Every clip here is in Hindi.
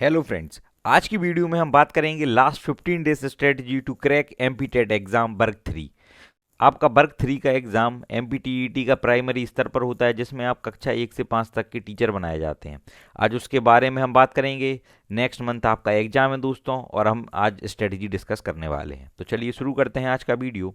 हेलो फ्रेंड्स, आज की वीडियो में हम बात करेंगे last 15 days strategy to crack MPTET exam वर्ग 3। आपका वर्ग 3 का एग्जाम एमपीटीईटी का प्राइमरी स्तर पर होता है, जिसमें आप कक्षा 1 से 5 तक के टीचर बनाए जाते हैं। आज उसके बारे में हम बात करेंगे। नेक्स्ट मंथ आपका एग्जाम है दोस्तों, और हम आज स्ट्रेटजी डिस्कस करने वाले हैं। तो चलिए शुरू करते हैं आज का वीडियो।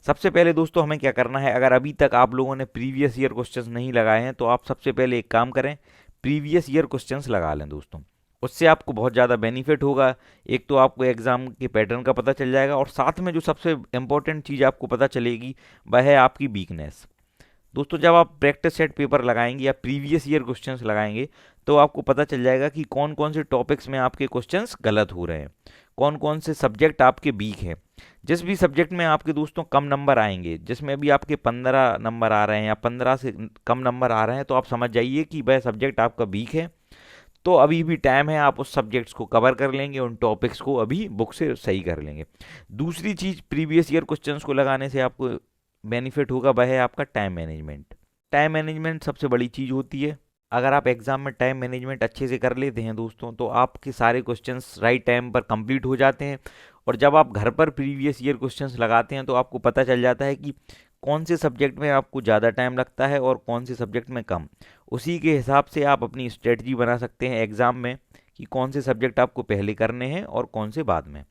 सबसे पहले दोस्तों हमें क्या करना है, अगर अभी तक आप लोगों ने प्रीवियस ईयर क्वेश्चंस नहीं लगाए हैं तो आप सबसे पहले एक काम करें, प्रीवियस ईयर क्वेश्चंस लगा लें दोस्तों। उससे आपको बहुत ज़्यादा बेनिफिट होगा। एक तो आपको एग्ज़ाम के पैटर्न का पता चल जाएगा, और साथ में जो सबसे इम्पोर्टेंट चीज़ आपको पता चलेगी वह है आपकी वीकनेस। दोस्तों जब आप प्रैक्टिस सेट पेपर लगाएंगे या प्रीवियस ईयर क्वेश्चंस लगाएंगे तो आपको पता चल जाएगा कि कौन कौन से टॉपिक्स में आपके क्वेश्चंस गलत हो रहे हैं, कौन कौन से सब्जेक्ट आपके वीक हैं। जिस भी सब्जेक्ट में आपके दोस्तों कम नंबर आएंगे, जिसमें अभी आपके 15 नंबर आ रहे हैं या 15 से कम नंबर आ रहे हैं, तो आप समझ जाइए कि वह सब्जेक्ट आपका वीक है। तो अभी भी टाइम है, आप उस सब्जेक्ट्स को कवर कर लेंगे, उन टॉपिक्स को अभी बुक से सही कर लेंगे। दूसरी चीज़ प्रीवियस ईयर क्वेश्चंस को लगाने से आपको बेनिफिट होगा, वह है आपका टाइम मैनेजमेंट। टाइम मैनेजमेंट सबसे बड़ी चीज़ होती है। अगर आप एग्जाम में टाइम मैनेजमेंट अच्छे से कर लेते हैं दोस्तों, तो आपके सारे क्वेश्चंस राइट टाइम पर कंप्लीट हो जाते हैं। और जब आप घर पर प्रीवियस ईयर क्वेश्चंस लगाते हैं तो आपको पता चल जाता है कि कौन से सब्जेक्ट में आपको ज़्यादा टाइम लगता है और कौन से सब्जेक्ट में कम। उसी के हिसाब से आप अपनी स्ट्रेटजी बना सकते हैं एग्ज़ाम में कि कौन से सब्जेक्ट आपको पहले करने हैं और कौन से बाद में।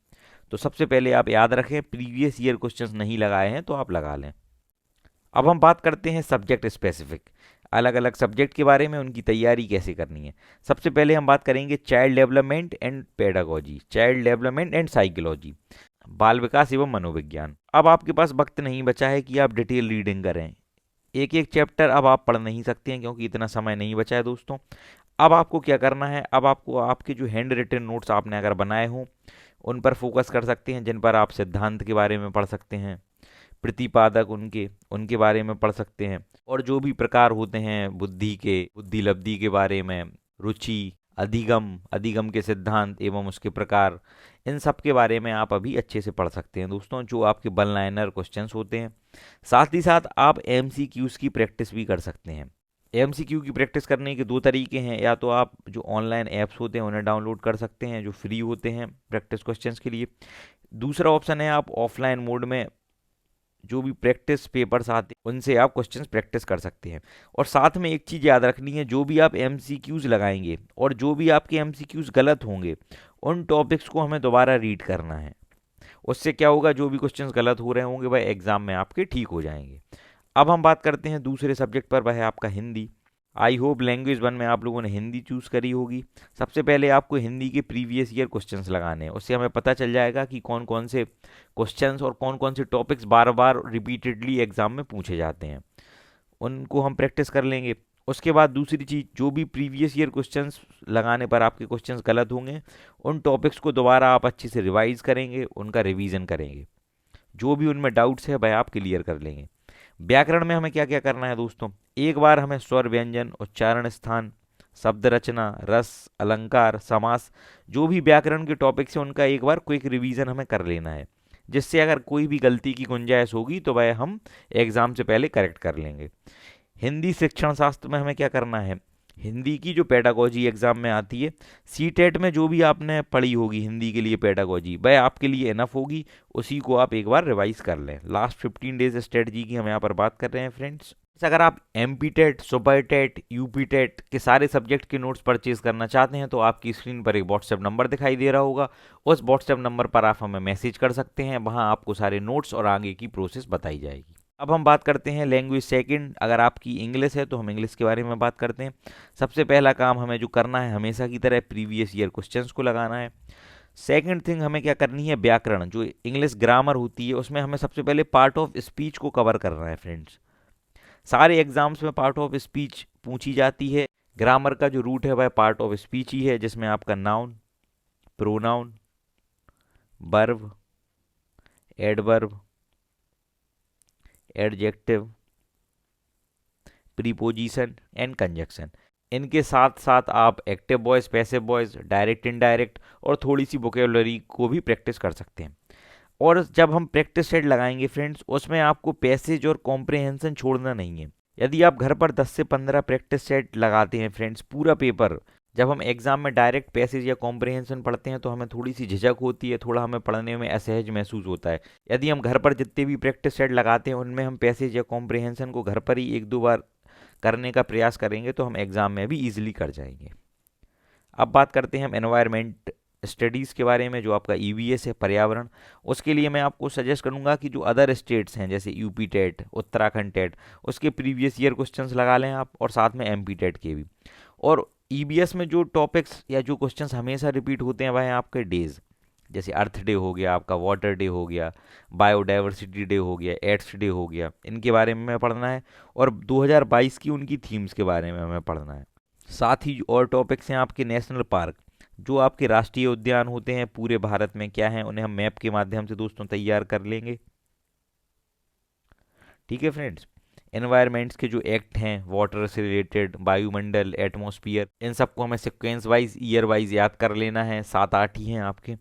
तो सबसे पहले आप याद रखें, प्रीवियस ईयर क्वेश्चंस नहीं लगाए हैं तो आप लगा लें। अब हम बात करते हैं सब्जेक्ट स्पेसिफिक, अलग अलग सब्जेक्ट के बारे में, उनकी तैयारी कैसे करनी है। सबसे पहले हम बात करेंगे child development and pedagogy, child development and psychology, बाल विकास एवं मनोविज्ञान। अब आपके पास वक्त नहीं बचा है कि आप डिटेल रीडिंग करें। एक एक चैप्टर अब आप पढ़ नहीं सकते हैं क्योंकि इतना समय नहीं बचा है दोस्तों। अब आपको क्या करना है, अब आपको आपके जो हैंड रिटन नोट्स आपने अगर बनाए हों उन पर फोकस कर सकते हैं, जिन पर आप सिद्धांत के बारे में पढ़ सकते हैं, प्रतिपादक उनके उनके बारे में पढ़ सकते हैं, और जो भी प्रकार होते हैं बुद्धि के, बुद्धि लब्धि के बारे में, रुचि, अधिगम, अधिगम के सिद्धांत एवं उसके प्रकार, इन सब के बारे में आप अभी अच्छे से पढ़ सकते हैं दोस्तों, जो आपके वन लाइनर क्वेश्चंस होते हैं। साथ ही साथ आप एमसीक्यूज़ की प्रैक्टिस भी कर सकते हैं। एमसीक्यू की प्रैक्टिस करने के दो तरीके हैं, या तो आप जो ऑनलाइन ऐप्स होते हैं उन्हें डाउनलोड कर सकते हैं जो फ्री होते हैं प्रैक्टिस क्वेश्चंस के लिए। दूसरा ऑप्शन है आप ऑफलाइन मोड में जो भी प्रैक्टिस पेपर्स आते हैं उनसे आप क्वेश्चंस प्रैक्टिस कर सकते हैं। और साथ में एक चीज़ याद रखनी है, जो भी आप एमसीक्यूज़ लगाएंगे और जो भी आपके एमसीक्यूज़ गलत होंगे उन टॉपिक्स को हमें दोबारा रीड करना है। उससे क्या होगा, जो भी क्वेश्चंस गलत हो रहे होंगे वह एग्जाम में आपके ठीक हो जाएंगे। अब हम बात करते हैं दूसरे सब्जेक्ट पर, वह है आपका Hindi. I hope language one में आप लोगों ने हिंदी चूज़ करी होगी। सबसे पहले आपको हिंदी के प्रीवियस ईयर क्वेश्चंस लगाने हैं, उससे हमें पता चल जाएगा कि कौन कौन से क्वेश्चंस और कौन कौन से टॉपिक्स बार बार रिपीटेडली एग्जाम में पूछे जाते हैं, उनको हम प्रैक्टिस कर लेंगे। उसके बाद दूसरी चीज़, जो भी प्रीवियस ईयर क्वेश्चंस लगाने पर आपके क्वेश्चंस गलत होंगे उन टॉपिक्स को दोबारा आप अच्छे से रिवाइज करेंगे, उनका रिवीजन करेंगे, जो भी उनमें डाउट्स है वह आप क्लियर कर लेंगे। व्याकरण में हमें क्या क्या करना है दोस्तों, एक बार हमें स्वर, व्यंजन, उच्चारण स्थान, शब्द रचना, रस, अलंकार, समास, जो भी व्याकरण के टॉपिक्स हैं उनका एक बार क्विक रिवीजन हमें कर लेना है, जिससे अगर कोई भी गलती की गुंजाइश होगी तो वह हम एग्जाम से पहले करेक्ट कर लेंगे। हिंदी शिक्षण शास्त्र में हमें क्या करना है, हिंदी की जो पेडागोजी एग्जाम में आती है, सीटेट में जो भी आपने पढ़ी होगी हिंदी के लिए पेडागोजी, वह आपके लिए इनफ होगी, उसी को आप एक बार रिवाइज कर लें। लास्ट 15 डेज स्ट्रेटजी की हम यहाँ पर बात कर रहे हैं फ्रेंड्स। अगर आप MP TET, super TET, UP TET के सारे सब्जेक्ट के नोट्स परचेज करना चाहते हैं तो आपकी स्क्रीन पर एक व्हाट्सएप नंबर दिखाई दे रहा होगा, उस व्हाट्सएप नंबर पर आप हमें मैसेज कर सकते हैं, वहाँ आपको सारे नोट्स और आगे की प्रोसेस बताई जाएगी। अब हम बात करते हैं लैंग्वेज सेकंड। अगर आपकी इंग्लिश है तो हम इंग्लिश के बारे में बात करते हैं। सबसे पहला काम हमें जो करना है, हमेशा की तरह प्रीवियस ईयर क्वेश्चंस को लगाना है। सेकंड थिंग हमें क्या करनी है, व्याकरण, जो इंग्लिश ग्रामर होती है उसमें हमें सबसे पहले पार्ट ऑफ स्पीच को कवर करना है फ्रेंड्स। सारे एग्जाम्स में पार्ट ऑफ स्पीच पूछी जाती है। ग्रामर का जो रूट है वह पार्ट ऑफ स्पीच ही है, जिसमें आपका noun, pronoun, verb, adverb, adjective, preposition and conjunction, इनके साथ साथ आप active voice, passive voice, direct, indirect और थोड़ी सी वोकेबुलरी को भी प्रैक्टिस कर सकते हैं। और जब हम प्रैक्टिस सेट लगाएंगे फ्रेंड्स, उसमें आपको पैसेज और कॉम्प्रिहेंशन छोड़ना नहीं है। यदि आप घर पर 10 से 15 प्रैक्टिस सेट लगाते हैं फ्रेंड्स, पूरा पेपर जब हम एग्ज़ाम में डायरेक्ट पैसेज या कॉम्प्रिहेंशन पढ़ते हैं तो हमें थोड़ी सी झिझक होती है, थोड़ा हमें पढ़ने में असहज महसूस होता है। यदि हम घर पर जितने भी प्रैक्टिस सेट लगाते हैं उनमें हम पैसेज या कॉम्प्रिहेंशन को घर पर ही 1-2 बार करने का प्रयास करेंगे तो हम एग्ज़ाम में भी ईजिली कर जाएंगे। अब बात करते हैं हम एनवायरनमेंट स्टडीज़ के बारे में, जो आपका ईवीएस है, पर्यावरण। उसके लिए मैं आपको सजेस्ट करूंगा कि जो अदर स्टेट्स हैं जैसे यूपी टेट, उत्तराखंड टेट, उसके प्रीवियस ईयर क्वेश्चंस लगा लें आप, और साथ में एमपी टेट के भी। और ईबीएस में जो टॉपिक्स या जो क्वेश्चंस हमेशा रिपीट होते हैं वह हैं आपके डेज, जैसे अर्थ डे हो गया, आपका वाटर डे हो गया, बायोडाइवर्सिटी डे हो गया, एड्स डे हो गया, इनके बारे में हमें पढ़ना है। और 2022 की उनकी थीम्स के बारे में हमें पढ़ना है। साथ ही और टॉपिक्स हैं आपके नेशनल पार्क, जो आपके राष्ट्रीय उद्यान होते हैं पूरे भारत में क्या हैं, उन्हें हम मैप के माध्यम से दोस्तों तैयार कर लेंगे। ठीक है फ्रेंड्स। एनवायरमेंट्स के जो एक्ट हैं वाटर से रिलेटेड, वायुमंडल, एटमॉस्फियर, इन सबको हमें सिक्वेंस वाइज, ईयर वाइज याद कर लेना है। 7-8 ही हैं आपके।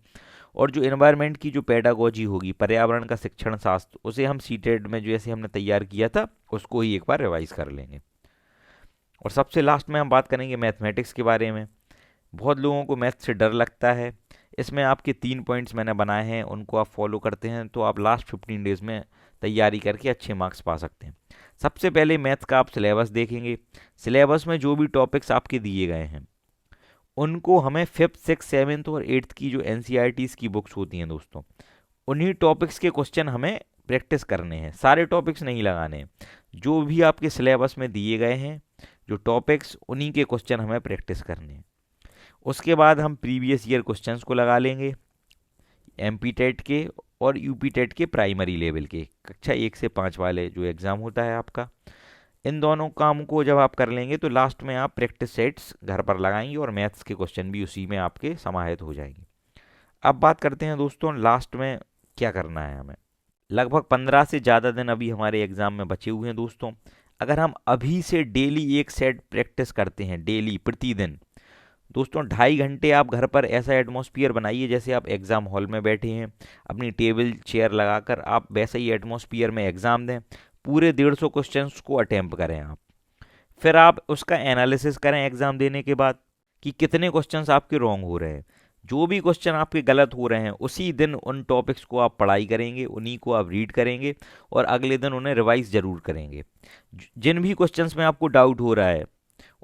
और जो एनवायरनमेंट की जो पेडागोजी होगी, पर्यावरण का शिक्षण शास्त्र, उसे हम सीटेट में जैसे हमने तैयार किया था उसको ही एक बार रिवाइज कर लेंगे। और सबसे लास्ट में हम बात करेंगे मैथमेटिक्स के बारे में। बहुत लोगों को मैथ से डर लगता है। इसमें आपके 3 पॉइंट्स मैंने बनाए हैं, उनको आप फॉलो करते हैं तो आप लास्ट 15 डेज में तैयारी करके अच्छे मार्क्स पा सकते हैं। सबसे पहले मैथ का आप सिलेबस देखेंगे। सिलेबस में जो भी टॉपिक्स आपके दिए गए हैं उनको हमें 5th 6th 7th और 8th की जो एनसीईआरटीज़ की बुक्स होती हैं दोस्तों, उन्हीं टॉपिक्स के क्वेश्चन हमें प्रैक्टिस करने हैं। सारे टॉपिक्स नहीं लगाने हैं, जो भी आपके सिलेबस में दिए गए हैं जो टॉपिक्स, उन्हीं के क्वेश्चन हमें प्रैक्टिस करने हैं। उसके बाद हम प्रीवियस ईयर क्वेश्चंस को लगा लेंगे, एमपी टेट के और यूपी टेट के प्राइमरी लेवल के, कक्षा 1 से 5 वाले जो एग्ज़ाम होता है आपका। इन दोनों काम को जब आप कर लेंगे तो लास्ट में आप प्रैक्टिस सेट्स घर पर लगाएंगे और मैथ्स के क्वेश्चन भी उसी में आपके समाहित हो जाएंगे। अब बात करते हैं दोस्तों लास्ट में क्या करना है हमें। लगभग 15 से ज़्यादा दिन अभी हमारे एग्ज़ाम में बचे हुए हैं दोस्तों। अगर हम अभी से डेली एक सेट प्रैक्टिस करते हैं, डेली प्रतिदिन दोस्तों, 2.5 घंटे आप घर पर ऐसा एटमॉस्फियर बनाइए जैसे आप एग्ज़ाम हॉल में बैठे हैं, अपनी टेबल चेयर लगाकर आप वैसे ही एटमॉस्फियर में एग्ज़ाम दें। पूरे 150 क्वेश्चंस को अटेम्प्ट करें आप। फिर आप उसका एनालिसिस करें एग्ज़ाम देने के बाद कि कितने क्वेश्चंस आपके रॉन्ग हो रहे हैं। जो भी क्वेश्चन आपके गलत हो रहे हैं उसी दिन उन टॉपिक्स को आप पढ़ाई करेंगे, उन्हीं को आप रीड करेंगे और अगले दिन उन्हें रिवाइज ज़रूर करेंगे। जिन भी क्वेश्चंस में आपको डाउट हो रहा है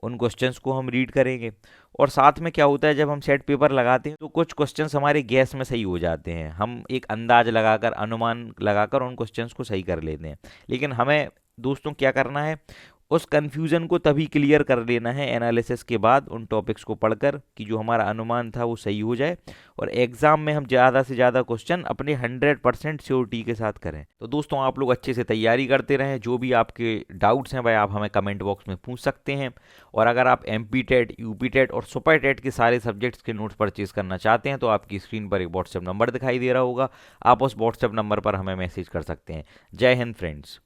उन क्वेश्चंस को हम रीड करेंगे। और साथ में क्या होता है, जब हम सेट पेपर लगाते हैं तो कुछ क्वेश्चंस हमारे गैस में सही हो जाते हैं, हम एक अंदाज लगाकर, अनुमान लगाकर उन क्वेश्चंस को सही कर लेते हैं। लेकिन हमें दोस्तों क्या करना है, उस कन्फ्यूज़न को तभी क्लियर कर लेना है एनालिसिस के बाद, उन टॉपिक्स को पढ़कर, कि जो हमारा अनुमान था वो सही हो जाए और एग्ज़ाम में हम ज़्यादा से ज़्यादा क्वेश्चन अपने 100% श्योरिटी के साथ करें। तो दोस्तों आप लोग अच्छे से तैयारी करते रहें। जो भी आपके डाउट्स हैं वह आप हमें कमेंट बॉक्स में पूछ सकते हैं। और अगर आप एमपी टेट, यूपी टेट और सुपर टेट के सारे सब्जेक्ट्स के नोट्स परचेज करना चाहते हैं तो आपकी स्क्रीन पर एक व्हाट्सएप नंबर दिखाई दे रहा होगा, आप उस व्हाट्सएप नंबर पर हमें मैसेज कर सकते हैं। जय हिंद फ्रेंड्स।